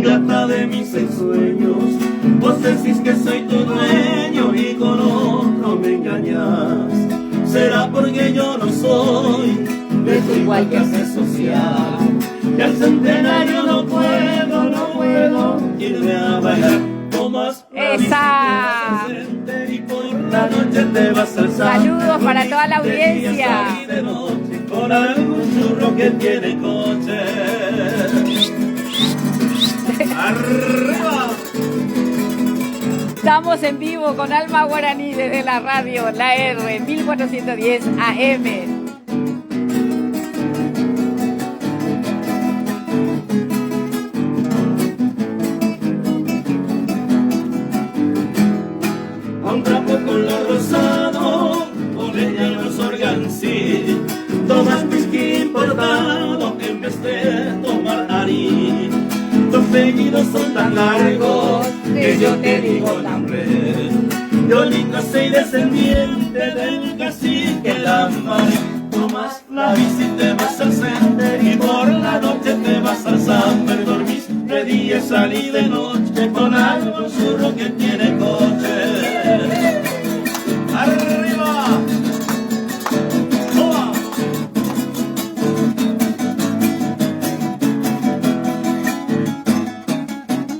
ingrata de mis ensueños, vos decís que soy tu dueño y con otro me engañas. Será porque yo no soy de tu igual clase social, que al centenario no puedo irme a bailar. Tomas ¡Esa! y por la noche te vas al salón. Saludos para toda la audiencia. De noche con algún churro que tiene coche. ¡Arriba! Estamos en vivo con Alma Guaraní desde la radio, la R, 1410 AM. Un trapo con lo rosado, con ella los organcí. Tomas whisky importado en vez de tomar harí. Tus apellidos son tan largos que yo te digo nombre. Yo lindo soy descendiente del cacique Lambaré. Tomas la bici, te vas al center y por la noche te vas al Summer. Dormís de día y salí de noche con algo churro que tiene coche. ¡Arriba! ¡Toma!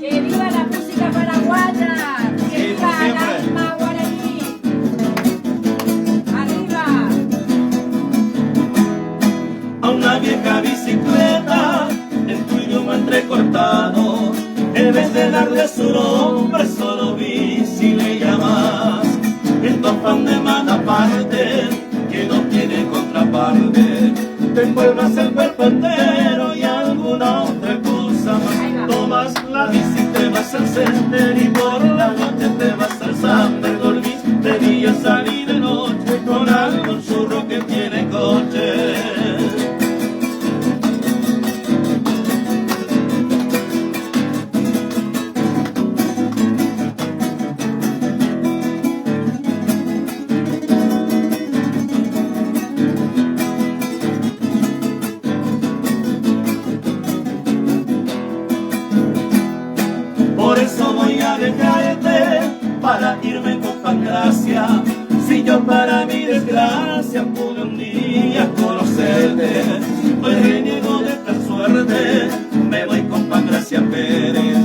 ¡Que viva la música paraguaya! ¡Que viva el Alma Guaraní! ¡Arriba! A una vieja bicicleta en tu idioma entrecortado, en vez de darle su nombre solo bici le llamas. En tu afán de mala parte que no tiene contraparte, te envuelvas el cuerpo entero y alguna otra cosa más. Tomas la bici, te vas al center y por la noche te vas al Summer. Dormís de día, salí de noche con algún churro que tiene coche. Por eso voy a dejarte para irme con Pancracia. Si yo para mi desgracia pude un día conocerte, hoy reniego de esta suerte, me voy con Pancracia Pérez,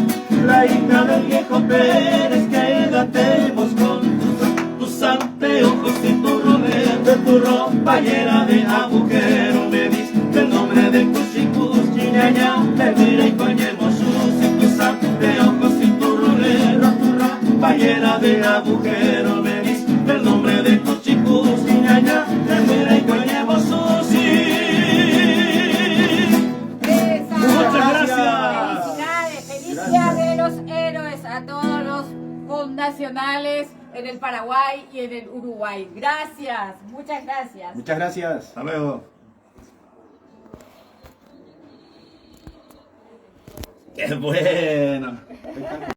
la hija del viejo Pérez. Quédatemos con tus anteojos y tu rolete, tu ropa llena de agujeros. Me diste el nombre de Cuchicuchi, ñaña, me mira y coñemos y tus anteojos y tu rolero, tu ropa llena de agujeros. Me diste el nombre de Cuchicuchi, ñaña, me mira y coñemos Muchas gracias. Felicidades, feliz día de los héroes a todos los fundacionales en el Paraguay y en el Uruguay. Gracias, muchas gracias. Muchas gracias. Hasta luego. ¡Qué bueno!